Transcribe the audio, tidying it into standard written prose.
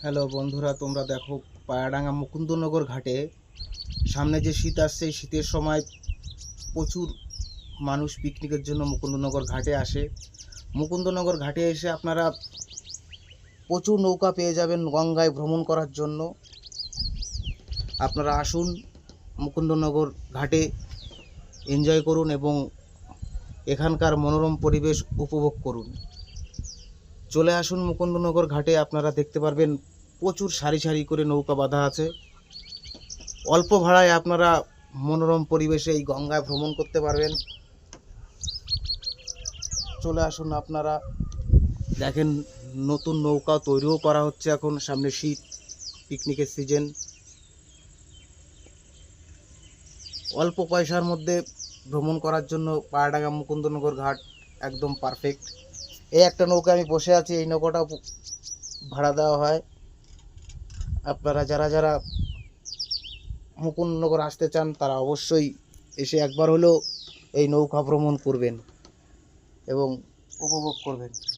Hello বন্ধুরা, তোমরা দেখো পায়াডাঙ্গা মুকুন্দনগর ঘাটে সামনে যে শীত আসছে, এই শীতের সময় প্রচুর মানুষ পিকনিকের জন্য মুকুন্দনগর ঘাটে আসে। মুকুন্দনগর ঘাটে এসে আপনারা প্রচুর নৌকা পেয়ে যাবেন গঙ্গায় ভ্রমণ করার জন্য। আপনারা আসুন মুকুন্দনগর ঘাটে, এনজয় করুন এবং এখানকার মনোরম পরিবেশ উপভোগ করুন। চলে আসুন মুকুন্দনগর ঘাটে, আপনারা দেখতে পারবেন প্রচুর সারি সারি করে নৌকা বাঁধা আছে। অল্প ভাড়ায় আপনারা মনোরম পরিবেশে এই গঙ্গায় ভ্রমণ করতে পারবেন। চলে আসুন আপনারা দেখেন, নতুন নৌকা তৈরিও করা হচ্ছে এখন, সামনে শীত, পিকনিকের সিজন। অল্প পয়সার মধ্যে ভ্রমণ করার জন্য পায়াডাঙ্গা মুকুন্দনগর ঘাট একদম পারফেক্ট। এই একটা নৌকা আমি বসে আছি, এই নৌকাটাও ভাড়া দেওয়া হয়। আপনারা যারা যারা মুকুন্দনগর আসতে চান তারা অবশ্যই এসে একবার হলেও এই নৌকা ভ্রমণ করবেন এবং উপভোগ করবেন।